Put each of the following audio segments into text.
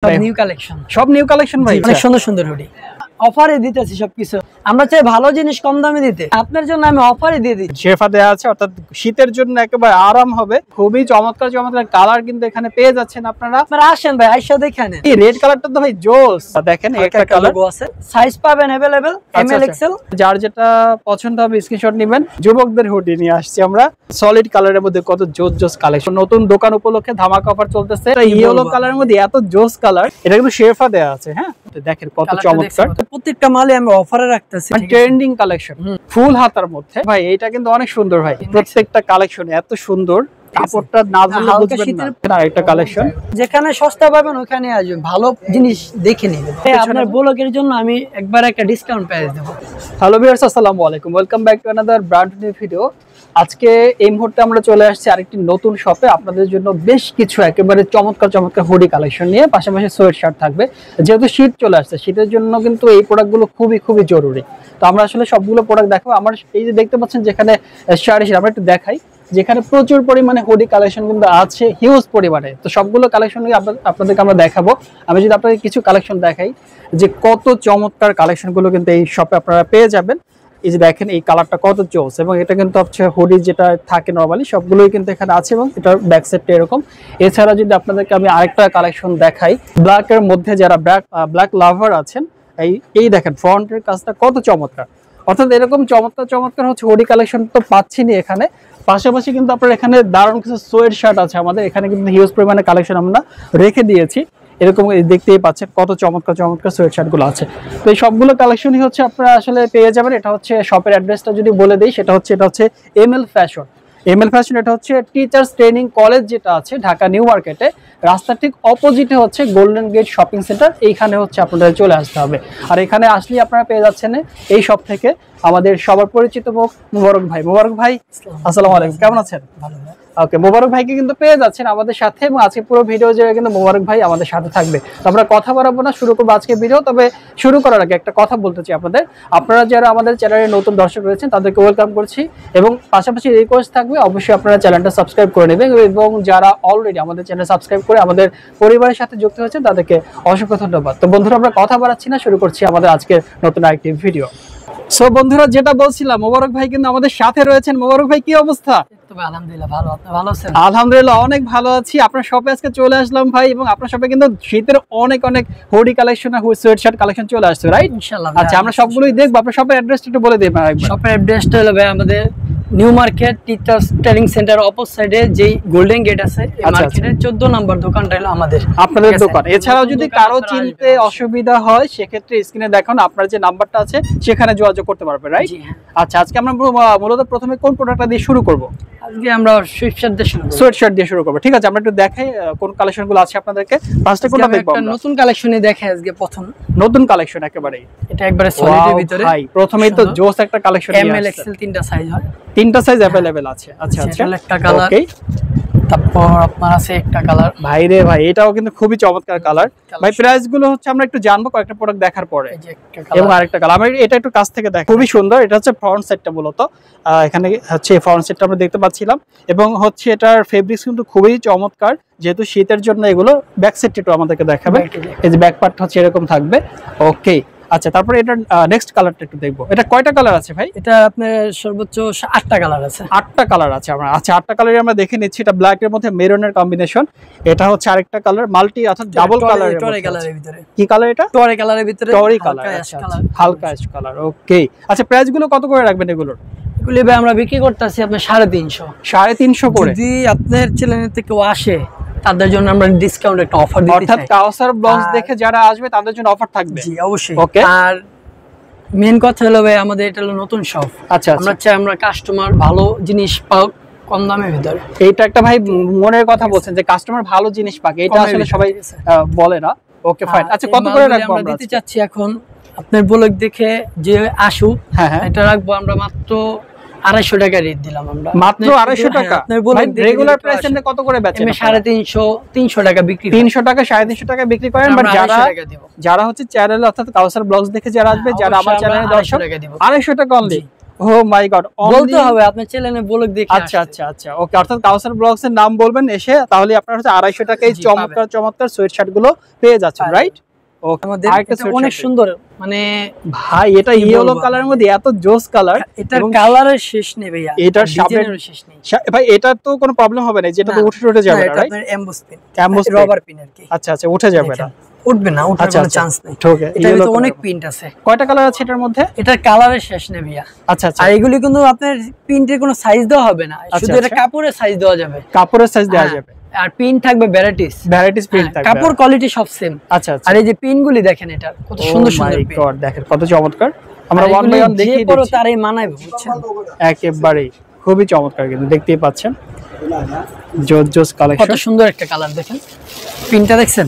New collection সব new collection ভাই, অনেক সুন্দর সুন্দর হুডি অফারে দিতেছি সবকিছু। আমরা চাই ভালো জিনিস কম দামে দিতে, আপনার জন্য আমি অফারে দিয়ে দিচ্ছি। শেফা দেয়া আছে, অর্থাৎ শীতের জন্য একেবারে আরাম হবে। খুবই চমৎকার চমৎকার কালার কিন্তু এখানে পেয়ে যাচ্ছেন আপনারা। আপনারা আসেন ভাই, আইসা দেখেন। এই রেড কালারটা তো ভাই জোস, দেখেন একটা কালার আছে, সাইজ পাবেন अवेलेबल এমএল এক্সেল। যার যেটা পছন্দ হবে স্ক্রিনশট নেবেন। যুবকদের হুডি নিয়ে আসছি আমরা, সলিড কালারের মধ্যে কত জোস জোস কালেকশন। নতুন দোকান উপলক্ষে ধামাকা অফার চলতেছে। ইয়েলো কালারের মধ্যে এত জোস কালার, এটা কিন্তু শেফা দেয়া আছে। হ্যাঁ দেখেন কত চমৎকার, প্রত্যেকটা মালে আমরা অফারে রাখতেছি। ট্রেন্ডিং কালেকশন ফুল হাতার মধ্যে ভাই, এটা কিন্তু অনেক সুন্দর ভাই। প্রত্যেকটা কালেকশন এত সুন্দর, কাপড়টা না ধরলে বুঝবেন না। আরেকটা কালেকশন, যেখানে সস্তা পাবেন ওখানে আসবেন, ভালো জিনিস দেখে নেবেন। আপনার ব্লগের জন্য আমি একবার একটা ডিসকাউন্ট প্রাইস দেব। হ্যালো ভিউয়ার্স, আসসালামু আলাইকুম, welcome back to another brand new video. আজকে এই মুহূর্তে আমরা চলে আসছি আরেকটি নতুন শপে আপনাদের জন্য বেশ কিছু একেবারে চমৎকার চমৎকার হুডি কালেকশন নিয়ে, পাশাপাশি সোয়েট শার্ট থাকবে। যেহেতু শীত চলে আসছে, শীতের জন্য কিন্তু এই প্রোডাক্টগুলো খুবই খুবই জরুরি। তো আমরা আসলে সবগুলো প্রোডাক্ট দেখাবো। আমার এই যে দেখতে পাচ্ছেন যেখানে শাড়ি, আমরা একটু দেখাই, যেখানে প্রচুর পরিমাণে হুডি কালেকশন কিন্তু আছে, হিউজ পরিমাণে। তো সবগুলো কালেকশন আপনাদেরকে আমরা দেখাবো। আমি যদি আপনাদের কিছু কালেকশন দেখাই, যে কত চমৎকার কালেকশনগুলো কিন্তু এই শপে আপনারা পেয়ে যাবেন। এই যে দেখেন এই কালারটা কত জোস, এবং এটা কিন্তু হচ্ছে হুডি যেটা থাকে নরমালি সবগুলোই কিন্তু এখানে আছে, এবং এটার ব্যাক সাইডটা এরকম। এছাড়া যদি আপনাদেরকে আমি আরেকটা কালেকশন দেখাই, ব্ল্যাকের মধ্যে যারা ব্ল্যাক লাভার আছেন, এই দেখেন ফ্রন্টের কাজটা কত চমৎকার। অর্থাৎ এরকম চমৎকার চমৎকার হচ্ছে হুডি কালেকশন তো পাচ্ছিনি এখানে, পাশাপাশি কিন্তু আপনার এখানে দারুণ কিছু সোয়েট শার্ট আছে আমাদের এখানে, কিন্তু হিউজ পরিমাণে কালেকশন আমরা রেখে দিয়েছি। এরকম দেখতেই পাচ্ছেন কত চমৎকার চমৎকার সোয়েট শার্ট গুলো আছে। তো এই সবগুলো কালেকশনই হচ্ছে আপনারা আসলে পেয়ে যাবেন। এটা হচ্ছে শপের অ্যাড্রেসটা যদি বলে দিই, এটা হচ্ছে এমএল ফ্যাশন। এমএল ফ্যাশন এটা হচ্ছে টিচার্স ট্রেনিং কলেজ যেটা আছে ঢাকা নিউ মার্কেটে, রাস্তার ঠিক অপোজিটে হচ্ছে গোল্ডেন গেট শপিং সেন্টার। এইখানে হচ্ছে আপনাদের চলে আসতে হবে। আর এখানে আসলেই আপনারা পেয়ে যাচ্ছেন এই শপ থেকে আমাদের সবার পরিচিত মুখ মোবারক ভাই। মোবারক ভাই আসসালামু আলাইকুম, কেমন আছেন? ভালো ভাই। ওকে, মোবারক ভাইকে কিন্তু পেয়ে যাচ্ছেন আমাদের সাথে, এবং আজকে পুরো ভিডিও জুড়ে কিন্তু মোবারক ভাই আমাদের সাথে থাকবে। তো আমরা কথা বাড়াবো না, শুরু করবো আজকে ভিডিও। তবে শুরু করার আগে একটা কথা বলতে চাই আপনাদের, আপনারা যারা আমাদের চ্যানেলে নতুন দর্শক রয়েছেন তাদেরকে ওয়েলকাম করছি, এবং পাশাপাশি রিকোয়েস্ট থাকবে অবশ্যই আপনারা চ্যানেলটা সাবস্ক্রাইব করে নেবেন, এবং যারা অলরেডি আমাদের চ্যানেল সাবস্ক্রাইব করে আমাদের পরিবারের সাথে যুক্ত হয়েছেন তাদেরকে অসংখ্য ধন্যবাদ। তো বন্ধুরা, আমরা কথা বাড়াচ্ছি না, শুরু করছি আমাদের আজকের নতুন আরেকটি ভিডিও। সো বন্ধুরা, যেটা বলছিলাম, মোবারক ভাই কিন্তু আমাদের সাথে রয়েছেন। মোবারক ভাই কি অবস্থা? আলহামদুলিল্লাহ ভালো, আপনি ভালো আছেন? আলহামদুলিল্লাহ অনেক ভালো আছি। আপনার শপে আজকে চলে আসলাম ভাই, এবং আপনার শপে কিন্তু শীতের অনেক অনেক হুডি কালেকশন আর সোয়েট শার্ট কালেকশন চলে আসছে, রাইট? ইনশাআল্লাহ। আচ্ছা, আমরা সবগুলোই দেখবো। আপনার শপের অ্যাড্রেসটা একটু বলে দিন আরেকবার। শপের অ্যাড্রেসটা হলো ভাই আমাদের new market teachers training centre opposite সাইডে যেই গোল্ডেন গেট আছে, এই মার্কেটের 14 নম্বর দোকানটা হলো আমাদের, আপনাদের দোকান। এছাড়াও যদি কারো চিনতে অসুবিধা হয়, সেক্ষেত্রে স্ক্রিনে দেখুন আপনার যে নাম্বারটা আছে সেখানে যোগাযোগ করতে পারবে, রাইট? আচ্ছা, আজকে আমরা মূলত প্রথমে কোন প্রোডাক্টটা দিয়ে শুরু করব? আজকে আমরা সোয়েট শার্ট দিয়ে শুরু করব। ঠিক আছে, আমরা একটু দেখাই কোন কালেকশনগুলো আছে আপনাদেরকে। ফার্স্টে কোনটা দেখব? একটা নতুন কালেকশনই দেখাই আজকে। প্রথম নতুন কালেকশন একেবারে, এটা একবারে সলিডের ভিতরে ভাই। প্রথমেই তো জোস একটা কালেকশন নিয়ে আসছে। এমএল এক্সেল তিনটা সাইজ হয়, তিনটা সাইজ अवेलेबल আছে। আচ্ছা আচ্ছা, একটা কালার, ওকে। তারপর আপনার আছে একটা কালার। ভাই রে ভাই, এটাও কিন্তু খুবই চমৎকার কালার ভাই। প্রাইস গুলো হচ্ছে আমরা একটু জানবো কয়েকটা প্রোডাক্ট দেখার পরে। এবং আরেকটা কালার, আমি এটা একটু কাছ থেকে দেখাই, খুবই সুন্দর। এটা হচ্ছে ফ্রন্ট সাইডটা মূলত, এখানে হচ্ছে ফ্রন্ট সাইডটা আমরা দেখতে পাচ্ছিলাম, এবং হচ্ছে এটার ফেব্রিক্স কিন্তু খুবই চমৎকার। যেহেতু শীতের জন্য এগুলো, ব্যাক সাইডটা একটু আমাদেরকে দেখাবে। এই যে ব্যাক পার্ট হচ্ছে এরকম থাকবে, ওকে। আচ্ছা, তারপরে এটা নেক্সট কালারটা একটু দেখবো। এটা কয়টা কালার আছে ভাই? এটা আপনার সর্বোচ্চ 8টা কালার আছে। 8টা কালার আছে আমরা। আচ্ছা, 8টা কালারই আমরা দেখে নিচ্ছি। এটা ব্ল্যাক এর মধ্যে মেরুনের কম্বিনেশন। এটা হচ্ছে আরেকটা কালার, মাল্টি অর্থাৎ ডাবল কালার। টরে কালারের ভিতরে। কি কালার এটা? টরে কালারের ভিতরে, টরি কালার, হালকা অ্যাশ কালার, ওকে। আচ্ছা, প্রাইস গুলো কত করে রাখবেন এগুলোর? এগুলি ভাই আমরা বিক্রি করতেছি আপনার 350। 350 করে। যদি আপনার চ্যানেল থেকে কেউ আসে তাদের জন্য আমরা ডিসকাউন্ট একটা অফার দিতে চাই। অর্থাৎ কাউসার ব্লগস দেখে যারা আসবে তাদের জন্য অফার থাকবে? জি অবশ্যই, ওকে। আর মেন কথা হলো ভাই আমাদের এটা হলো নতুন শপ। আচ্ছা, আমরা চাই আমরা কাস্টমার ভালো জিনিস পাও কম দামের ভিতরে। এইটা একটা ভাই মনের কথা বলছেন যে কাস্টমার ভালো জিনিস পাক, এটা আসলে সবাই বলে না। Okay fine. আচ্ছা, কত করে রাখবো আমরা? দিতে চাচ্ছি এখন আপনার ব্লগ দেখে যে আসুক, এটা রাখবো আমরা মাত্র 250 টাকা রেট দিলাম আমরা। মাত্র 250 টাকা? ভাই রেগুলার প্রাইস এমনি কত করে বেচেন? 350 300 টাকা বিক্রি। 300 টাকা 350 টাকা বিক্রি করেন। বাট যারা হচ্ছে চ্যানেল অর্থাৎ কাউসার ব্লগস দেখে যারা আসবে, যারা আমার চ্যানেলে দর্শক, 250 টাকা অনলি। ও মাই গড, বলতে হবে আপনার চ্যানেলে ব্লগ দেখে। আচ্ছা আচ্ছা আচ্ছা, ওকে, অর্থাৎ কাউসার ব্লগস এর নাম বলবেন এসে, তাহলে আপনারা হচ্ছে 250 টাকায় চমৎকার চমৎকার সোয়েট শার্ট গুলো পেয়ে যাচ্ছেন, রাইট? ওকে, আমাদের এটা অনেক সুন্দর, মানে ভাই এটা ইয়েলো কালারের মধ্যে এত জোস কালার, এটা কালারের শেষ নেই ভাইয়া, এটার ডিজাইনের শেষ নেই ভাই। এটা তো কোনো প্রবলেম হবে না, যেটা তো উঠে যাবে না, রাইট? আপনার emboss pin, emboss rubber pin আর কি। আচ্ছা আচ্ছা, উঠে যাবে না, উঠবে না, ওঠার কোনো চান্স নেই। ওকে, এটার তো অনেক প্রিন্ট আছে। কয়টা কালার আছে এটার মধ্যে? এটার কালারের শেষ নেই ভাইয়া। আচ্ছা আচ্ছা, আর এগুলি কিন্তু আপনার প্রিন্টের কোনো সাইজ দেওয়া হবে না, শুধু এটা কাপড়ের সাইজ দেওয়া যাবে, কাপড়ের সাইজ দেওয়া যাবে। আর পিন থাকবে ভ্যারাইটিস প্রিন্ট থাকবে, কাপড় কোয়ালিটি সব সেম। আচ্ছা আচ্ছা, আর এই যে পিনগুলি দেখেন, এটা কত সুন্দর সুন্দর পিন, দেখেন কত চমৎকার। আমরা ওয়ান বাই ওয়ান দেখিয়ে পরে দিচ্ছি, তারই মানাবে, বুঝছেন? একেবারে খুবই চমৎকার, কিন্তু দেখতেই পাচ্ছেন জোস জোস কালেকশন। কত সুন্দর একটা কালার দেখেন, পিনটা দেখছেন?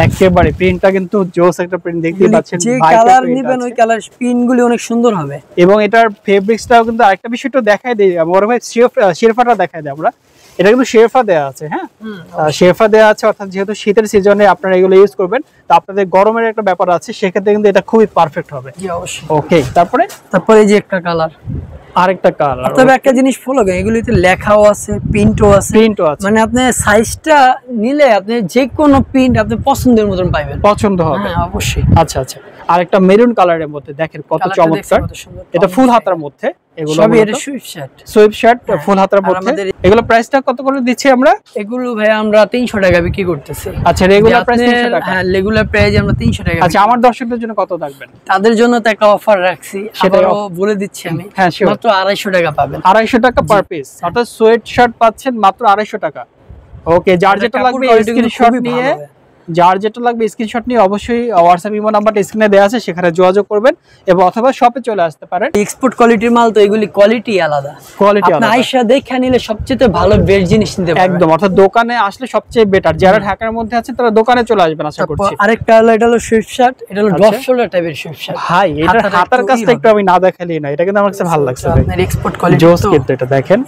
একেবারে প্রিন্টটা কিন্তু জোস একটা প্রিন্ট, দেখতেই পাচ্ছেন। যে কালার নেবেন ওই কালার পিনগুলি অনেক সুন্দর হবে, এবং এটার ফেব্রিক্সটাও কিন্তু আরেকটা বিষয়টা দেখাই দেই, বড় ভাই শেরফাটা দেখাই দেই আমরা। এটা কিন্তু শেরফা দেওয়া আছে, হ্যাঁ শেরফা দেওয়া আছে, অর্থাৎ যেহেতু শীতের সিজনে আপনারা এগুলো ইউজ করবেন, তো আপনাদের গরমের একটা ব্যাপার আছে, সেক্ষেত্রে কিন্তু এটা খুবই পারফেক্ট হবে। জি অবশ্যই। ওকে, তারপরে এই যে একটা কালার, আরেকটা কালার। তবে একটা জিনিস ফলো করেন, এগুলিতে লেখাও আছে, প্রিন্টও আছে, মানে আপনি সাইজটা নিলে আপনি যে কোনো প্রিন্ট আপনি পছন্দের মতন পাবেন, পছন্দ হবে। হ্যাঁ অবশ্যই। আচ্ছা আচ্ছা, আরেকটা মেরুন কালারের মধ্যে দেখেন কত চমৎকার, এটা ফুল হাতার মধ্যে, এগুলো সবই এটা সুইফট শার্ট ফুল হাতার মধ্যে। এগুলো প্রাইসটা কত করে দিচ্ছি আমরা? এগুলো ভাই আমরা 300 টাকা বিক্রি করতেছি। আচ্ছা, রেগুলার প্রাইস 300 টাকা? হ্যাঁ, রেগুলার প্রাইস আমরা 300 টাকা। আচ্ছা, আমার দর্শকদের জন্য কত থাকবেন? তাদের জন্য তো একটা অফার রাখছি, সেটাও বলে দিচ্ছি আমি। হ্যাঁ, মাত্র 250 টাকা পাবেন। 250 টাকা পার পিস, অর্থাৎ সোয়েট শার্ট পাচ্ছেন মাত্র 250 টাকা। ওকে, যার যেটা লাগবে স্ক্রিনশট নিয়ে, স্ক্রিনশট নিয়ে অবশ্যই হোয়াটসঅ্যাপ ইমো নাম্বারটা স্ক্রিনে দেওয়া আছে, সেখানে যোগাযোগ করবেন, এবং অথবা শপে চলে আসতে পারেন। এক্সপোর্ট কোয়ালিটির মাল তো, এগুলি কোয়ালিটি আলাদা, আপনি আয়শা দেখে নিলে সবচেয়ে ভালো বেস্ট জিনিস নিতে পারবেন। একদম, অর্থাৎ দোকানে আসলে সবচেয়ে বেটার। যারা ঢাকার মধ্যে আছে তারা দোকানে চলে আসবেন আশা করছি। আরেকটা হলো, এটা হলো সুইফট শার্ট, এটা হলো ড্রপ শোল্ডার টাইপের সুইফট শার্ট। ভাই এটার হাতার কাজটা একটু আমি না দেখালেই না, এটা কিন্তু আমার কাছে ভালো লাগছে। আপনার এক্সপোর্ট কোয়ালিটি জোস কিন্তু এটা দেখেন।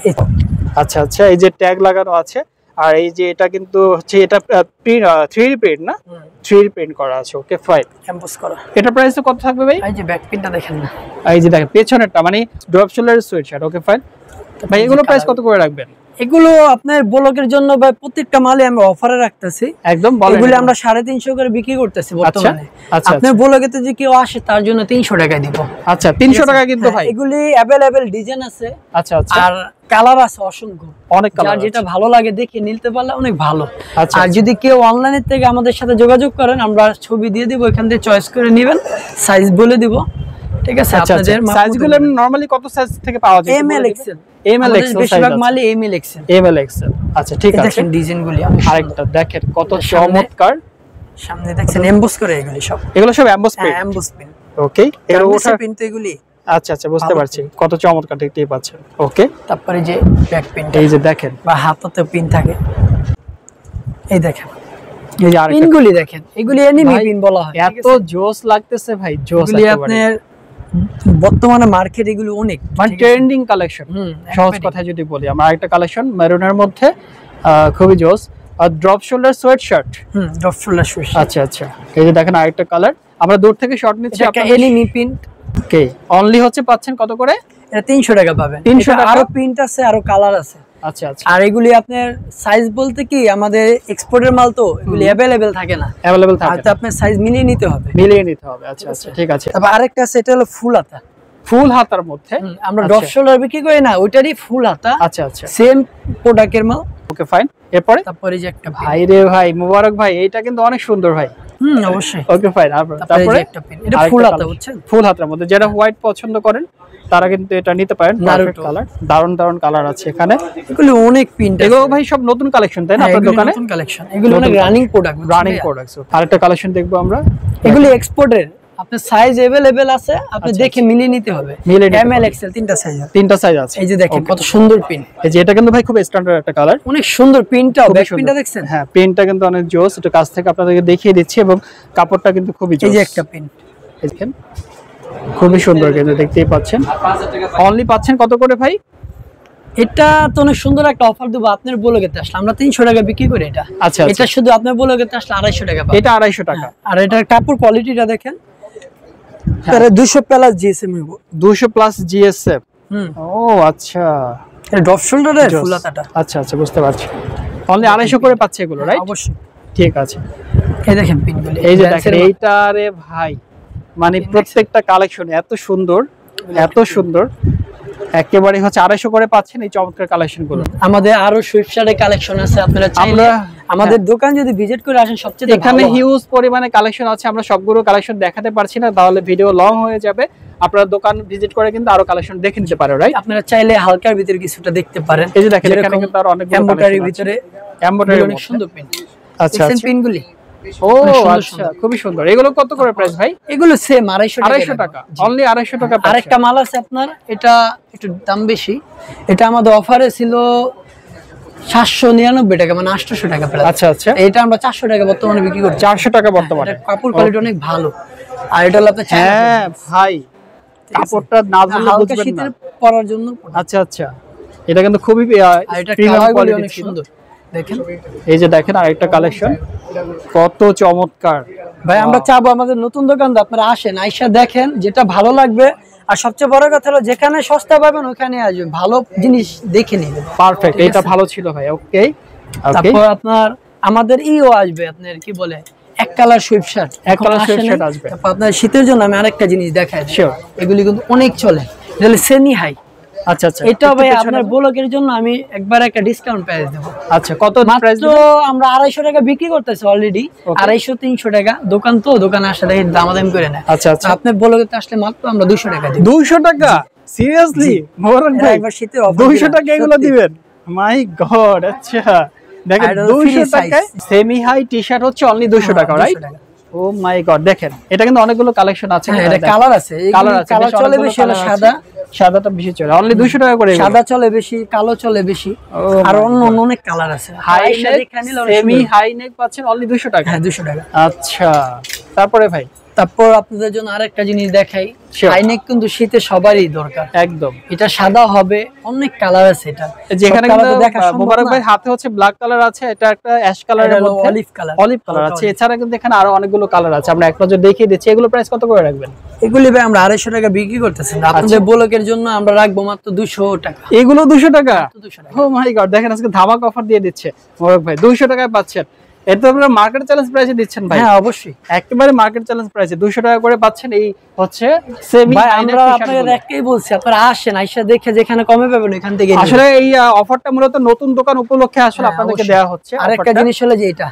আচ্ছা আচ্ছা, এই যে ট্যাগ লাগানো আছে, আর এই যে এটা কিন্তু হচ্ছে এটা 3D প্রিন্ট না, 3D প্রিন্ট করা আছে। ওকে ফাইন, এমবোস করা। এটা প্রাইস কত থাকবে ভাই? এই যে ব্যাক পিনটা দেখেন না, এই যে দেখেন পেছনেরটা, মানে drop shoulder sweat shirt. Okay fine ভাই, এগুলো প্রাইস কত করে রাখবেন? এগুলো আপনার ব্লগের জন্য ভাই প্রত্যেকটা মালে আমরা অফারে রাখতেছি, একদম বলেন। এগুলো আমরা 350 করে বিক্রি করতেছি বর্তমানে। আচ্ছা, আপনার ব্লগেতে যে কেউ আসে তার জন্য 300 টাকা দিব। আচ্ছা, 300 টাকা কিন্তু ভাই। এগুলি अवेलेबल ডিজাইন আছে, আচ্ছা আচ্ছা, আর কালার আছে অসংখ্য, অনেক কালার, যেটা ভালো লাগে দেখে নিতে পারলে অনেক ভালো। আচ্ছা, আর যদি কেউ অনলাইন থেকে আমাদের সাথে যোগাযোগ করেন, আমরা ছবি দিয়ে দিব, এখান থেকে চয়েস করে নেবেন, সাইজ বলে দিব, ঠিক আছে? আপনাদের সাইজগুলো নরমালি কত সাইজ থেকে পাওয়া যায়? এম এল এক্সেল, বেশিরভাগ মালই এম এল এক্সেল। আচ্ছা ঠিক আছে, দেখেন ডিজাইনগুলি আরেকটা দেখেন কত চমৎকার, সামনে দেখছেন এমবোস করে, এগুলো সব এমবোস পিন। এমবোস পিন, ওকে, এর ওটা পিন তো এগুলি। আচ্ছা আচ্ছা, বুঝতে পারছি, কত চমৎকার দেখতেই পাচ্ছেন। ওকে, তারপরে যে ব্যাক পিন, এই যে দেখেন, বা হাতে পিন থাকে, এই দেখেন এই যে আরেকটা পিনগুলি দেখেন, এগুলি এনিমি পিন বলা হয়। এত জোস লাগতেছে ভাই, জোস এগুলি আপনার বর্তমানে মার্কেট এগুলো অনেক মানে ট্রেন্ডিং কালেকশন। সহজ কথায় যদি বলি, আমরা আরেকটা কালেকশন মেরুনের মধ্যে খুবই জোস, আর drop shoulder sweatshirt. Drop shoulder sweat. আচ্ছা আচ্ছা, এই যে দেখেন আরেকটা কালার, আমরা দূর থেকে শট নিচ্ছি। আপনারা এনিমি পিন, ওকে, অনলি হচ্ছে পাচ্ছেন কত করে? এটা 300 টাকা পাবেন। 300 টাকা, আরো প্রিন্ট আছে, আরো কালার আছে। আচ্ছা আচ্ছা, আর এগুলি আপনার সাইজ বলতে কি, আমাদের এক্সপোর্টের মাল তো এগুলি अवेलेबल থাকে না, अवेलेबल থাকে, তো আপনার সাইজ মিলিয়ে নিতে হবে, আচ্ছা আচ্ছা, ঠিক আছে। তারপর আরেকটা আছে, এটা হলো ফুল হাতা, ফুল হাতার মধ্যে আমরা ড্রপ শোল্ডার বিক্রি করি না, ওইটারই ফুল হাতা। আচ্ছা আচ্ছা, সেম প্রোডাক্টের মাল। ওকে ফাইন, এরপরে তারপরে যে একটা ভাই রে ভাই, মোবারক ভাই, এইটা কিন্তু অনেক সুন্দর ভাই। অবশ্যই। ওকে ফাইন, তারপরে একটা পিন, এটা ফুল হাতা, বুঝছেন? ফুল হাতার মধ্যে, যারা হোয়াইট পছন্দ করেন তারা কিন্তু এটা নিতে পারেন। পারফেক্ট কালার, দারুন দারুন কালার আছে এখানে। এগুলো অনেক প্রিন্ট, এগুলো ভাই সব নতুন কালেকশন তাই না আপনার দোকানে? নতুন কালেকশন, এগুলো অনেক রানিং প্রোডাক্টস। আরেকটা কালেকশন দেখবো আমরা, এগুলো এক্সপোর্টের, আপনার সাইজ अवेलेबल আছে, আপনি দেখে মিলিয়ে নিতে হবে। এম এল এক্সেল তিনটা সাইজ আছে। এই যে দেখেন কত সুন্দর পিন, এই যে এটা কিন্তু ভাই খুব স্ট্যান্ডার্ড একটা কালার, অনেক সুন্দর পিনটাও, ব্যাক পিনটা দেখছেন? হ্যাঁ, পিনটা কিন্তু অনেক জোস, এটা কাছ থেকে আপনাদেরকে দেখিয়ে দিচ্ছি, এবং কাপড়টা কিন্তু খুবই জোস। এই যে একটা পিন দেখেন খুবই সুন্দর, কিন্তু দেখতেই পাচ্ছেন। অনলি পাচ্ছেন কত করে ভাই? এটা তো অনেক সুন্দর একটা অফার দেবো, আপনার ব্লগেতে আসলে আমরা 300 টাকা বিক্রি করি এটা। আচ্ছা, এটা শুধু আপনার ব্লগেতে আসলে 250 টাকা পাবেন। এটা 250 টাকা। আর এটার কাপড় কোয়ালিটিটা দেখেন, 200 প্লাস জিএসএম, 200 প্লাস জিএসএম। ও আচ্ছা, এটা ড্রপ শোল্ডারের ফুল হাতাটা। আচ্ছা আচ্ছা, বুঝতে পারছি। অনলি 250 করে পাচ্ছে এগুলো, রাইট? অবশ্যই। ঠিক আছে, এই দেখেন পিনগুলি, এই যে দেখেন এইটা, রে ভাই মানে প্রত্যেকটা কালেকশন এত সুন্দর, এত সুন্দর, একেবারে হচ্ছে 250 করে পাচ্ছেন এই চমৎকার কালেকশন গুলো। আমাদের আরো সুইফটশার্টের কালেকশন আছে, আপনারা চাইলে আমাদের দোকান যদি ভিজিট করে আসেন সবচেয়ে এখানে হিউজ পরিমাণে কালেকশন আছে। আমরা সবগুলো কালেকশন দেখাতে পারছি না, তাহলে ভিডিও লং হয়ে যাবে। আপনারা দোকান ভিজিট করে কিন্তু আরো কালেকশন দেখে নিতে পারেন, রাইট? আপনারা চাইলে হালকার ভিতরে কিছুটা দেখতে পারেন। এই যে দেখেন এখানে কিন্তু আরো অনেক এমব্রয়ডারির ভিতরে, এমব্রয়ডারি অনেক সুন্দর পিন। আচ্ছা আচ্ছা, পিনগুলি ও আচ্ছা, খুবই সুন্দর। এগুলো কত করে প্রাইস ভাই? এগুলো সেম 250 টাকা, অনলি 250 টাকা। আরেকটা মাল আছে আপনার, এটা একটু দাম বেশি, এটা আমাদের অফারে ছিল 799 টাকা, মানে 800 টাকা প্রায়। আচ্ছা আচ্ছা, এটা আমরা 400 টাকা বর্তমানে বিক্রি করছি। 400 টাকা বর্তমানে। কাপড় কোয়ালিটি অনেক ভালো। আর এটা হলো আপনার, হ্যাঁ ভাই, কাপড়টা না ধরলে বুঝবেন না। শীতের পরার জন্য। আচ্ছা আচ্ছা, এটা কিন্তু খুবই এটা প্রিমিয়াম কোয়ালিটি, অনেক সুন্দর। দেখেন, এই যে দেখেন আরেকটা কালেকশন, কত চমৎকার ভাই। আমরা চাবো আমাদের নতুন দোকানদার আপনারা আসেন, আইসা দেখেন, যেটা ভালো লাগবে। আর সবচেয়ে বড় কথা হলো যেখানে সস্তা পাবেন ওখানে আসবেন, ভালো জিনিস দেখে নেবেন। পারফেক্ট, এটা ভালো ছিল ভাই। ওকে, তারপর আপনার আমাদের আসবে, আপনার কি বলে, এক কালার সুইফট শার্ট, এক কালার সুইফট শার্ট আসবে। তারপর আপনার শীতের জন্য আমি আরেকটা জিনিস দেখাই। শিওর, এগুলি কিন্তু অনেক চলে, এটা হলো সেমি হাই। আচ্ছা আচ্ছা, এটা ভাই আপনার ব্লগের জন্য আমি একবার একটা ডিসকাউন্ট প্রাইস দেব। আচ্ছা, কত প্রাইস? তো আমরা 250 টাকা বিক্রি করতেছি অলরেডি, 250-300 টাকা। দোকান তো দোকানে আসলে দামাদামি করে না। আচ্ছা আচ্ছা, আপনি ব্লগেতে আসলে মাত্র আমরা 200 টাকা দিই। 200 টাকা? সিরিয়াসলি মোহরন ভাই, একবার শীতের অফার 200 টাকা এগুলো দিবেন? মাই গড, আচ্ছা দেখেন 200 টাকায় সেমি হাই টি-শার্ট হচ্ছে অনলি 200 টাকা, রাইট? ও মাই গড, দেখেন এটা কিন্তু অনেকগুলো কালেকশন আছে। এটা কালার আছে, কালার আছে, কালার চলে বেশি, হলো সাদা, সাদাটা বেশি চলে, অনলি 200 টাকা করে। সাদা চলে বেশি, কালো চলে বেশি, আর অন্য অনেক কালার আছে। High neck, semi high neck পাচ্ছেন অনলি 200 টাকা। হ্যাঁ, 200 টাকা। আচ্ছা, তারপরে ভাই, তারপর আপনাদের জন্য আরেকটা জিনিস দেখাই। হাইনেক কিন্তু শীতে সবারই দরকার, একদম। এটা সাদা হবে, অনেক কালার আছে। এটা যেখানে মোবারক ভাই হাতে হচ্ছে ব্ল্যাক কালার আছে, এটা একটা অ্যাশ কালারের মধ্যে অলিভ কালার আছে। এছাড়া কিন্তু এখানে আরো অনেকগুলো কালার আছে, আমরা এক নজর দেখিয়ে দিচ্ছি। এগুলো প্রাইস কত করে রাখবেন? এগুলি ভাই আমরা 250 টাকা বিক্রি করতেছি, আপনাদের ব্লকের জন্য আমরা রাখবো মাত্র 200 টাকা। এগুলো 200 টাকা? 200 টাকা। ও মাই গড, দেখেন আজকে ধামাক অফার দিয়ে দিচ্ছে মোবারক ভাই, 200 টাকায় পাচ্ছেন। এটা আপনারা মার্কেট চ্যালেঞ্জ প্রাইসে দিচ্ছেন ভাই? হ্যাঁ অবশ্যই, একেবারে মার্কেট চ্যালেঞ্জ প্রাইসে 200 টাকা করে পাচ্ছেন। এই হচ্ছে সেমি ভাই, আমরা আপনাদের একটাই বলছি, আপনারা আসেন, আইসা দেখে যেখানে কমে পাবেন ওখান থেকে। আসলে এই অফারটা মূলত নতুন দোকান উপলক্ষে আসলে আপনাদেরকে দেওয়া হচ্ছে। আরেকটা জিনিস হলো যে এটা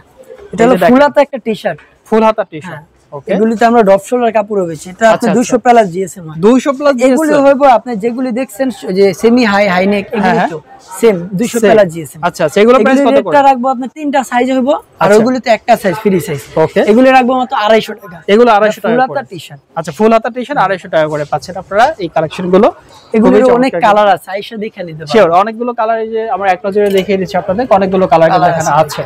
হলো ফুল হাতা একটা টি-শার্ট, ফুল হাতা টি-শার্ট। ওকে, এগুলিতে আমরা ড্রপ শোল্ডার কাপড় রয়েছে, এটা আপনি 200 প্লাস জিএসএম, 200 প্লাস এগুলি হইবো আপনি যেগুলি দেখছেন যে সেমি হাই হাই নেক, এগুলি তো সেম 200 প্লাস জিএসএম। আচ্ছা আচ্ছা, এগুলো প্রাইস কত করে? এটা রাখবো আপনি তিনটা সাইজ হইবো, আর ওগুলিতে একটা সাইজ ফ্রি সাইজ। ওকে, এগুলি রাখবো মাত্র 250 টাকা। এগুলো 250 টাকা ফুল হাতা টি-শার্ট। আচ্ছা, ফুল হাতা টি-শার্ট 250 টাকা করে পাচ্ছেন আপনারা এই কালেকশন গুলো। এগুলোর অনেক কালার আছে, আইসা দেখে নিতে পারেন। শিওর, অনেকগুলো কালার, এই যে আমরা এক নজরে দেখিয়ে দিচ্ছি আপনাদের, অনেকগুলো কালার এখানে আছে।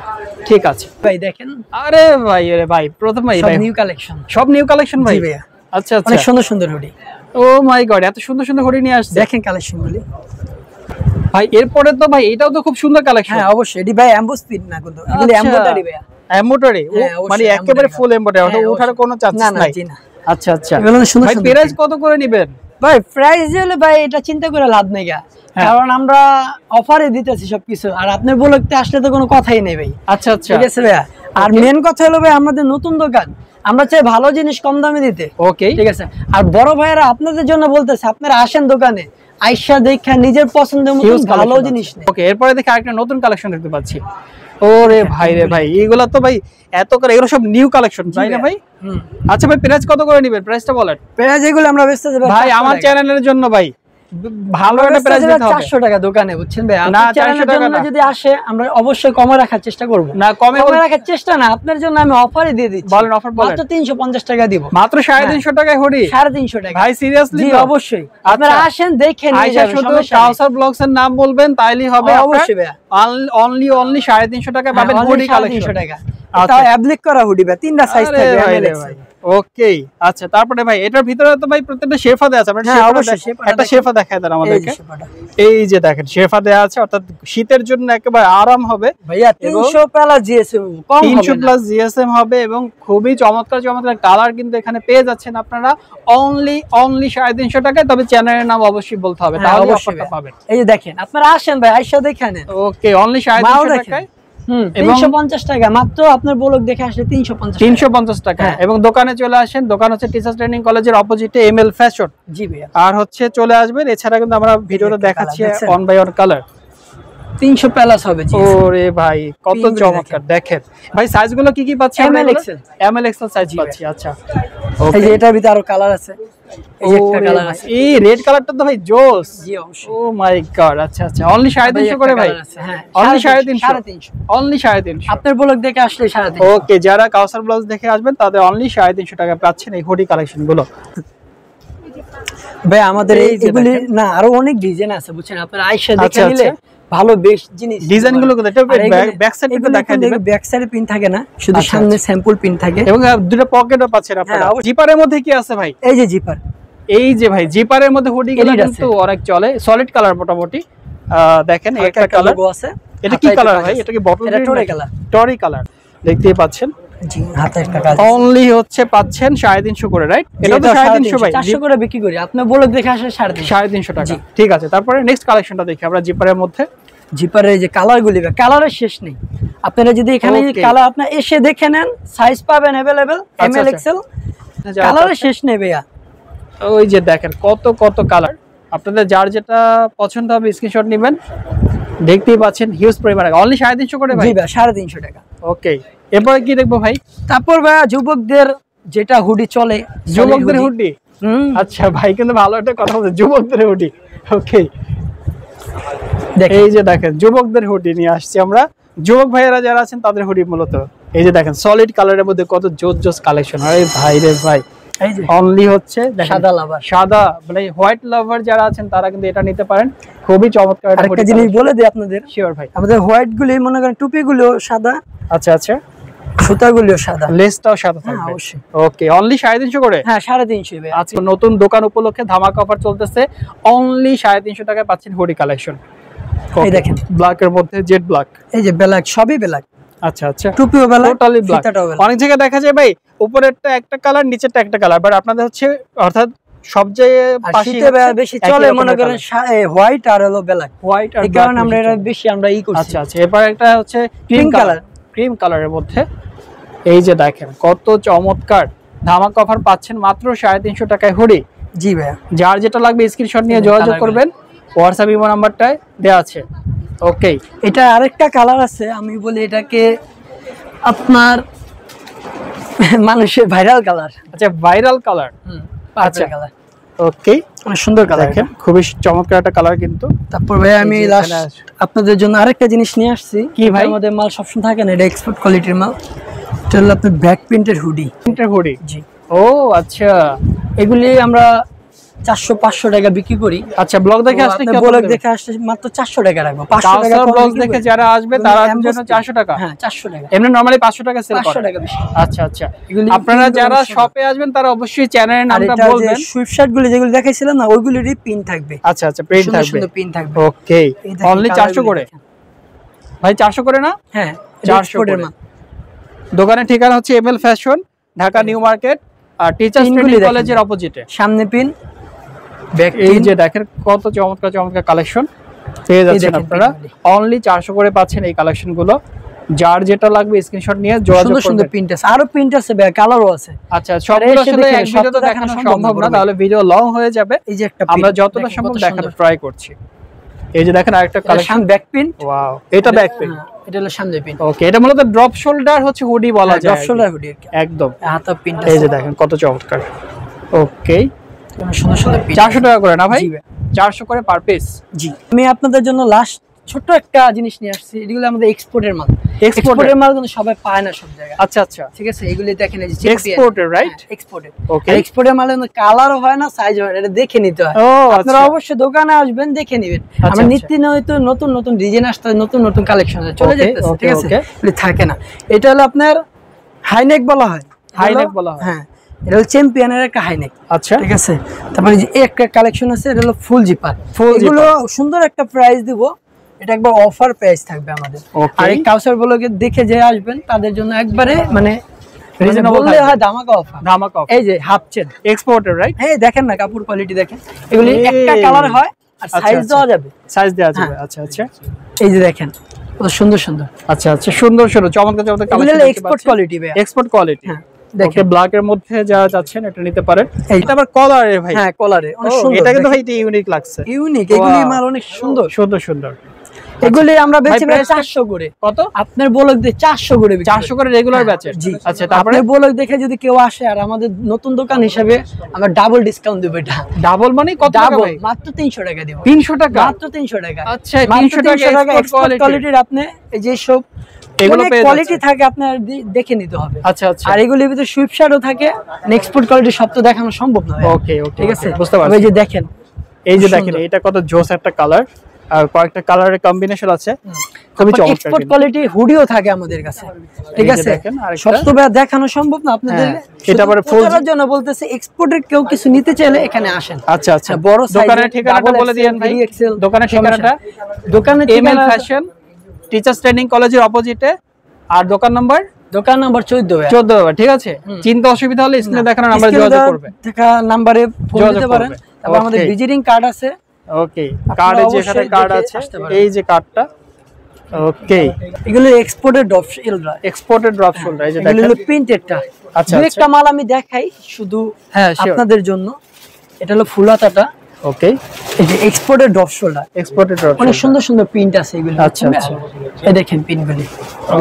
ঠিক আছে ভাই, দেখেন। আরে ভাই, আরে ভাই, প্রথমে সব নিউ কালেকশন, সব নিউ কালেকশন ভাই। আচ্ছা আচ্ছা, অনেক সুন্দর সুন্দর হুডি। ও মাই গড, এত সুন্দর সুন্দর হুডি নিয়ে আসছে, দেখেন কালেকশন গুলি ভাই। এরপরে তো ভাই এটাও তো খুব সুন্দর কালেকশন। হ্যাঁ অবশ্যই, এটি ভাই এমবোস প্রিন্ট না, কিন্তু এগুলি এমব্রয়ডারি ভাই, এমব্রয়ডারি, মানে একেবারে ফুল এমব্রয়ডারি, ওঠার কোনো চান্স নাই। আচ্ছা আচ্ছা, ভাই প্রাইস কত করে নেবেন? ভাই প্রাইস হলে ভাই এটা চিন্তা করে লাভ নেই, কারণ আমরা অফারে দিতেছি সবকিছু, আর আপনি বলতে আসলে তো কোনো কথাই নেই ভাই। আচ্ছা আচ্ছা, ঠিক আছে ভাই। আর মেন কথা হলো ভাই, আমাদের নতুন দোকান, আমরা চাই ভালো জিনিস কম দামে দিতে। ওকে, ঠিক আছে। আর বড় ভাইয়েরা আপনাদের জন্য বলতেছে, আপনারা আসেন দোকানে, আইসা দেখা নিজের পছন্দের মতো ভালো জিনিস নেই। ওকে, এরপরে দেখি আরেকটা নতুন কালেকশন দেখতে পাচ্ছি। ওরে ভাই রে ভাই, এইগুলা তো ভাই এত করে, এগুলো সব নিউ কালেকশন তাই না ভাই? আচ্ছা ভাই, প্রাইস কত করে নেবেন? প্রাইসটা বলেন। প্রাইস এগুলো আমরা বেচতেছি ভাই আমার চ্যানেলের জন্য ভাই ভালো একটা প্রাইস দিতে হবে। 400 টাকা দোকানে, বুঝছেন ভাই? না, আপনার চ্যানেলের জন্য যদি আসে আমরা অবশ্যই কমে রাখার চেষ্টা করব। না, কমে রাখার চেষ্টা না, আপনার জন্য আমি অফারে দিয়ে দিচ্ছি। বলেন, অফার বলেন। মাত্র 350 টাকা দিব। মাত্র 350 টাকায় হুডি? 350 টাকা ভাই সিরিয়াসলি? জি অবশ্যই, আপনারা আসেন দেখে নিয়ে যাবেন। শুধু কাউসার ব্লগস এর নাম বলবেন তাইলেই হবে। অবশ্যই ভাই, অনলি 350 টাকা পাবেন হুডি কালেকশন। 350 টাকা। এটা অ্যাপ্লিক করা হুডি ভাই, তিনটা সাইজ থাকবে। ওকে আচ্ছা, তারপরে ভাই এটার ভিতরে তো ভাই প্রত্যেকটা শেফা দেয়া আছে, আমরা একটা শেফা দেখায় দেন আমাদেরকে। এই যে দেখেন শেফা দেয়া আছে, অর্থাৎ শীতের জন্য একেবারে আরাম হবে ভাইয়া। 300 প্লাস জিএসএম, কম হবে না, 300 প্লাস জিএসএম হবে এবং খুবই চমৎকার চমৎকার কালার কিন্তু এখানে পেয়ে যাচ্ছেন আপনারা অনলি 350 টাকায়। তবে চ্যানেলের নাম অবশ্যই বলতে হবে, তাহলে অফারটা পাবেন। এই যে দেখেন, আপনারা আসেন ভাই, আইসা দেখেন। ওকে, অনলি 350 টাকায়। 350 টাকা মাত্র, আপনার ব্লগ দেখে আসলে 350 টাকা। এবং দোকানে চলে আসেন, দোকান হচ্ছে টিচার্স ট্রেনিং কলেজের অপোজিটে এমএল ফ্যাশন। জি ভাইয়া। আর হচ্ছে চলে আসবেন, এছাড়া কিন্তু আমরা ভিডিওতে দেখাচ্ছি one by one colour 300 plus হবে। ওরে ভাই কত চমৎকার, দেখেন ভাই সাইজগুলো কি কি পাচ্ছি আমরা? এমএল এক্সেল সাইজ পাচ্ছি। আচ্ছা, এই যে এটার ভিতরে আরো কালার আছে, এই যে একটা কালার আছে, এই রেড কালারটা তো ভাই জোস। জি অবশ্যই। ও মাই গড, আচ্ছা আচ্ছা, অনলি 350 করে ভাই। হ্যাঁ, অনলি 350, অনলি 350। আপনার ব্লগ দেখে আসলে 350। ওকে, যারা কাউসার ব্লাউজ দেখে আসবেন তাদের অনলি 350 টাকা পাচ্ছেন এই হুডি কালেকশন গুলো। ভাই আমাদের এইগুলি না আরো অনেক ডিজাইন আছে বুঝছেন, আপনারা আইসা দেখে নিলে ভালো বেশ জিনিস। ডিজাইন গুলো কোথায়? এটা ব্যাক সাইড থেকে দেখাই দিবেন। ব্যাক সাইডে পিন থাকে না, শুধু সামনে স্যাম্পল পিন থাকে এবং দুটো পকেটও পাচ্ছেন আপনারা। জিপারের মধ্যে কি আছে ভাই? এই যে জিপার, এই যে ভাই জিপারের মধ্যে হুডি গুলো কিন্তু অনেক চলে, সলিড কালার মোটামুটি। দেখেন একটা কালার আছে। এটা কি কালার ভাই? এটা কি বটল গ্রিন? টরি কালার। টরি কালার দেখতেই পাচ্ছেন। জি, হাতে একটা কাজ অনলি হচ্ছে পাচ্ছেন 350 করে, রাইট? এটা তো 350 ভাই, 400 করে বিক্রি করি, আপনি ব্লগ দেখে আসলে 350 টাকা। ঠিক আছে, তারপরে নেক্সট কালেকশনটা দেখি আমরা জিপারের মধ্যে। জিপারের এই যে কালারগুলি, কালারের শেষ নেই। আপনারা যদি এখানে কালার আপনারা এসে দেখে নেন, সাইজ পাবেন अवेलेबल এমএল এক্সেল, কালারের শেষ নেই ভাইয়া। ওই যে দেখেন কত কত কালার, আপনাদের যার যেটা পছন্দ হবে স্ক্রিনশট নেবেন। দেখতেই পাচ্ছেন হিউজ পরিমাণে, অনলি 350 করে ভাই। জি ভাই, 350 টাকা। ওকে, এরপরে কি দেখবো ভাই? তারপর ভাইয়া যুবকদের যেটা হুডি চলে, যুবকদের হুডি। আচ্ছা ভাই, কিন্তু ভালো একটা কথা বলছে, যুবকদের হুডি। ওকে, এই যে দেখেন যুবকদের হুডি নিয়ে আসছি আমরা। যুবক ভাইয়েরা যারা আছেন তাদের হুডি মূলত এই যে দেখেন সলিড কালারের মধ্যে কত জোস জোস কালেকশন। আরে ভাই রে ভাই, এই যে অনলি হচ্ছে সাদা লাভার, সাদা মানে হোয়াইট লাভার যারা আছেন তারা কিন্তু এটা নিতে পারেন, খুবই চমৎকার। একটা জিনিস বলে দিই আপনাদের, শিওর ভাই, আমাদের হোয়াইট গুলি মনে করেন টুপি গুলো সাদা, আচ্ছা আচ্ছা, সুতাগুলিও সাদা, লেসটাও সাদা থাকবে। অবশ্যই। ওকে, অনলি 350 করে। হ্যাঁ, 350 ভাই। আজকে নতুন দোকান উপলক্ষে ধামাকা অফার চলতেছে, অনলি 350 টাকায় পাচ্ছেন হুডি কালেকশন। এই দেখেন ব্ল্যাক এর মধ্যে জেড ব্ল্যাক, এই যে ব্ল্যাক, সবই ব্ল্যাক। আচ্ছা আচ্ছা, টুপিও ব্ল্যাক, টোটালি ব্ল্যাক। অনেক জায়গায় দেখা যায় ভাই উপরেরটা একটা কালার, নিচেরটা একটা কালার, বাট আপনাদের হচ্ছে অর্থাৎ সব জায়গায় পাশে বেশি চলে মনে করেন হোয়াইট আর হলো ব্ল্যাক, হোয়াইট আর ব্ল্যাক, কারণ আমরা এটা বেশি আমরা ই করছি। আচ্ছা আচ্ছা, এরপর একটা হচ্ছে ক্রিম কালার, ক্রিম কালারের মধ্যে এই যে দেখেন কত চমৎকার ধামাকা অফার পাচ্ছেন মাত্র 350 টাকায় হুডি। জি ভাইয়া, যার যেটা লাগবে স্ক্রিনশট নিয়ে যোগাযোগ করবেন, হোয়াটসঅ্যাপ ইমো নাম্বারটায় দেওয়া আছে। ওকে, এটা আরেকটা কালার আছে, আমি বলি এটাকে আপনার মানুষের ভাইরাল কালার। আচ্ছা, ভাইরাল কালার। আচ্ছা কালার, ওকে, অনেক সুন্দর কালার, দেখেন খুবই চমৎকার একটা কালার কিন্তু। তারপর ভাই আমি লাস্ট আপনাদের জন্য আরেকটা জিনিস নিয়ে আসছি। কি ভাই? আমাদের মাল সবসময় থাকে না, এটা এক্সপোর্ট কোয়ালিটির মাল। এটা হলো আপনার ব্যাক প্রিন্টের হুডি। প্রিন্টের হুডি, জি। ও আচ্ছা, এগুলি আমরা 400-500 টাকা বিক্রি করি। আচ্ছা, ব্লগ দেখে আসলে কি ব্লগ দেখে আসলে মাত্র 400 টাকা রাখবো। 500 টাকা ব্লগ দেখে যারা আসবে তার জন্য 400 টাকা। হ্যাঁ, 400 টাকা। এমনি নরমালি 500 টাকা সেল করে, 500 টাকা বেশি। আচ্ছা আচ্ছা, আপনারা যারা শপে আসবেন তারা অবশ্যই চ্যানেলের নামটা বলবেন। সুইফট শার্ট গুলি যেগুলো দেখাইছিলাম না, ওইগুলিরই পিন থাকবে। আচ্ছা আচ্ছা, প্রিন্ট থাকবে, সুন্দর পিন থাকবে। ওকে, অনলি 400 করে ভাই। 400 করে না? হ্যাঁ, 400 করে। দোকানের ঠিকানা হচ্ছে ML fashion, Dhaka new market আর টিচার্স ট্রেনিং কলেজের অপোজিটে। সামনে পিন, ব্যাক পিন। এই যে দেখেন কত চমৎকার চমৎকার কালেকশন পেয়ে যাচ্ছেন আপনারা, অনলি 400 করে পাচ্ছেন এই কালেকশন গুলো। যার যেটা লাগবে স্ক্রিনশট নিয়ে যোগাযোগ করবেন। সুন্দর প্রিন্ট আছে, আরো প্রিন্ট আছে ভাই, কালারও আছে। আচ্ছা, সবগুলো আসলে এক ভিডিওতে দেখানো সম্ভব না, তাহলে ভিডিও লং হয়ে যাবে। এই যে একটা আমরা যতটা সম্ভব দেখানোর ট্রাই করছি। এই যে দেখেন আরেকটা কালেকশন, ব্যাক পিন। ওয়াও, এটা ব্যাক পিন, এটা হলো সামনে পিন। ওকে, এটা মূলত ড্রপ শোল্ডার হচ্ছে হুডি বলা যায়, ড্রপ শোল্ডার হুডি একদম। হাতা পিনটা এই যে দেখেন কত চমৎকার। ওকে, সুন্দর সুন্দর পিন। 400 টাকা করে না ভাই? 400 করে পার পিস। জি, আমি আপনাদের জন্য লাস্ট ছোট একটা জিনিস নিয়ে আসছি। এগুলো আমাদের এক্সপোর্টের মাল। এক্সপোর্টের মাল কিন্তু সবাই পায় না সব জায়গায়। আচ্ছা আচ্ছা, ঠিক আছে, এগুলি দেখেন এই যে এক্সপোর্টের, রাইট? এক্সপোর্টের। ওকে, এক্সপোর্টের মালে কালারও হয় না, সাইজ হয় না, এটা দেখে নিতে হয়। আপনারা অবশ্যই দোকানে আসবেন, দেখে নেবেন। আমরা নিত্য নতুন নতুন নতুন ডিজাইন আসছে, নতুন নতুন কালেকশন চলে যাচ্ছে, ঠিক আছে, থাকে না। এটা হলো আপনার হাইনেক বলা হয়, হাইনেক বলা হয়। হ্যাঁ, এটা হলো চ্যাম্পিয়নের একটা হাইনেক। আচ্ছা, ঠিক আছে। তারপরে যে একটা কালেকশন আছে, এটা হলো ফুল জিপার। এগুলো সুন্দর একটা প্রাইস দিব, এটা একবার অফার প্রাইস থাকবে আমাদের। আর এই কাউসার ব্লগে দেখে যে আসবেন তাদের জন্য একবারে মানে রিজনেবল হয়, ধামাকা অফার। ধামাকা অফার। এই যে হাফ চেন এক্সপোর্টের, রাইট? হ্যাঁ, দেখেন না কাপড় কোয়ালিটি দেখেন, এগুলি একটা কালার হয় আর সাইজ দেওয়া যাবে, সাইজ দেওয়া যাবে। আচ্ছা আচ্ছা, এই যে দেখেন কত সুন্দর সুন্দর। আচ্ছা আচ্ছা, সুন্দর সুন্দর চমৎকার চমৎকার কালেকশন। এগুলো এক্সপোর্ট কোয়ালিটি ভাই, এক্সপোর্ট কোয়ালিটি। হ্যাঁ দেখেন ব্ল্যাক এর মধ্যে যারা যাচ্ছেন এটা নিতে পারেন। এটা আবার কলারে ভাই। হ্যাঁ কলারে অনেক সুন্দর। এটা কিন্তু ভাই ইউনিক লাগছে, ইউনিক। এগুলি মাল অনেক সুন্দর সুন্দর সুন্দর। এগুলি আমরা বেচি 400 করে। কত? আপনার ব্লগ দিয়ে 400 করে, 400 করে রেগুলার ব্যাচের। জি। আচ্ছা, তারপরে আপনার ব্লগ দেখে যদি কেউ আসে আর আমাদের নতুন দোকান হিসেবে আমরা ডাবল ডিসকাউন্ট দেব। এটা ডাবল মানে কত টাকা ভাই? মাত্র 300 টাকা দেব। 300 টাকা? মাত্র 300 টাকা। আচ্ছা, 300 টাকা এক্সপোর্ট কোয়ালিটির। আপনি এই যে সব এগুলো পেয়ে কোয়ালিটি থাকে আপনার দেখে নিতে হবে। আচ্ছা আচ্ছা। আর এগুলির ভিতরে সুইপশাটও থাকে, এক্সপোর্ট কোয়ালিটি সব তো দেখানো সম্ভব না। ওকে ওকে, ঠিক আছে, বুঝতে পারছি। এই যে দেখেন, এই যে দেখেন এটা কত জোস একটা কালার, আর কয়েকটা কালারের কম্বিনেশন আছে, খুবই চমৎকার। এক্সপোর্ট কোয়ালিটি হুডিও থাকে আমাদের কাছে। ঠিক আছে, সব তো দেখানো সম্ভব না আপনাদের। এটা আবার ফুলের জন্য বলতেছে, এক্সপোর্টের কেউ কিছু নিতে চাইলে এখানে আসেন। আচ্ছা আচ্ছা, বড় দোকানের ঠিকানাটা বলে দিয়েন ভাই। দোকানের ঠিকানাটা? দোকানের এমএল ফ্যাশন, টিচার্স ট্রেনিং কলেজের অপোজিটে। আর দোকান নাম্বার? দোকান নাম্বার 14। 14। ঠিক আছে, চিন্তা অসুবিধা হলে স্ক্রিনে দেখানো নাম্বারে যোগাযোগ করবে। দেখা নম্বরে ফোন দিতে পারেন। তারপর আমাদের ভিজিটিং কার্ড আছে। ওকে, কার্ডে যেখানে কার্ড আছে, এই যে কার্ডটা। ওকে, এগুলো exported drop shoulder. Exported drop shoulder, এই যে দেখেন এগুলো প্রিন্টেডটা। আচ্ছা, একটা মাল আমি দেখাই শুধু আপনাদের জন্য। এটা হলো ফুলাতাটা। ওকে, এই যে exported drop shoulder. Exported drop, অনেক সুন্দর সুন্দর প্রিন্ট আছে এগুলো। আচ্ছা আচ্ছা, এই দেখেন প্রিন্টগুলি।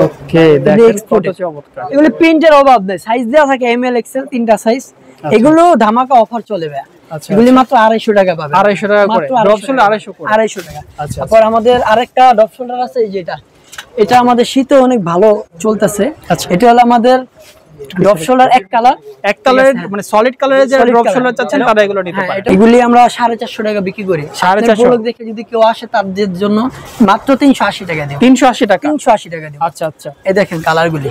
ওকে, দেখেন কত চমৎকার। এগুলো প্রিন্টের অভাব নেই, সাইজ দেওয়া থাকে এমএল এক্সেল তিনটা সাইজ। এগুলো ধামাকা অফার চলে ভাই। আচ্ছা, এগুলি মাত্র 250 টাকা পাবে। 250 টাকা করে ড্রপ শোল্ডার, 250 করে, 250 টাকা। আচ্ছা, তারপর আমাদের আরেকটা ড্রপ শোল্ডার আছে, এই যেটা, এটা আমাদের শীতে অনেক ভালো চলতেছে। আচ্ছা, এটা হলো আমাদের ড্রপ শোল্ডার এক কালার, মানে সলিড কালারের যে ড্রপ শোল্ডার চাচ্ছেন তারা এগুলো নিতে পারে। এগুলি আমরা 450 টাকা বিক্রি করি। 450 ব্লগ দেখে যদি কেউ আসে তাদের জন্য মাত্র 380 টাকা দেব। 380 টাকা? 380 টাকা দেব। আচ্ছা আচ্ছা, এই দেখেন কালারগুলি,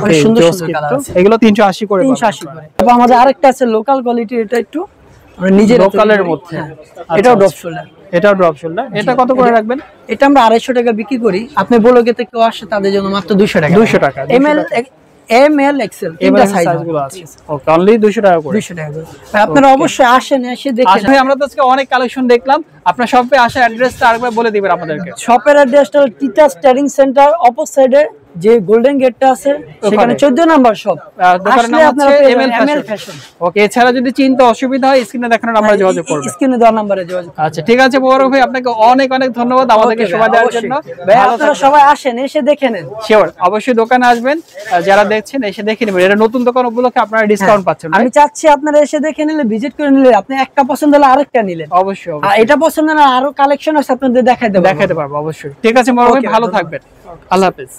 অনেক সুন্দর সুন্দর কালার আছে। এগুলো 380 করে, 380 করে। তারপর আমাদের আরেকটা আছে লোকাল কোয়ালিটি, এটা একটু আমরা নিজের লোকালের মধ্যে। এটাও ড্রপ শোল্ডার। এটাও ড্রপ শোল্ডার। এটা কত করে রাখবেন? এটা আমরা 250 টাকা বিক্রি করি। আপনি ব্লগেতে কেউ আসে তাদের জন্য মাত্র 200 টাকা। 200 টাকা। এমএল এক্সেল তিনটা সাইজগুলো আছে। ওকে, অনলি 200 টাকা করে। 200 টাকা করে। আপনারা অবশ্যই আসেন, এসে দেখেন। আচ্ছা ভাই, আমরা তো আজকে অনেক কালেকশন দেখলাম। আপনার শপে আসার অ্যাড্রেসটা আরেকবার বলে দিবেন আমাদেরকে। শপের অ্যাড্রেসটা হলো টিচার্স ট্রেনিং সেন্টার অপোজিট সাইডে যে গোল্ডেন গেটটা আছে, সেখানে 14 নাম্বার শপ। দোকানের নাম হচ্ছে এমএল ফ্যাশন। ওকে, এছাড়া যদি চিন্তা অসুবিধা হয় স্ক্রিনে দেখানো নাম্বারে যোগাযোগ করবেন। স্ক্রিনে দেওয়া নম্বরে যোগাযোগ। আচ্ছা, ঠিক আছে মোবারক ভাই, আপনাকে অনেক অনেক ধন্যবাদ আমাদেরকে সময় দেওয়ার জন্য। ভাই আপনারা সবাই আসেন, এসে দেখে নেন। শিওর, অবশ্যই দোকানে আসবেন। যারা দেখছেন এসে দেখে নেবেন। এটা নতুন দোকান উপলক্ষে আপনারা ডিসকাউন্ট পাচ্ছেন। আমি চাচ্ছি আপনারা এসে দেখে নিলে, ভিজিট করে নিলে, আপনি একটা পছন্দ হলে আরেকটা নিলেন। অবশ্যই, আর এটা পছন্দ না আরো কালেকশন আছে আপনাদের দেখাইতে পারবো অবশ্যই। ঠিক আছে মোবারক ভাই, ভালো থাকবেন। আল্লাহ হাফেজ।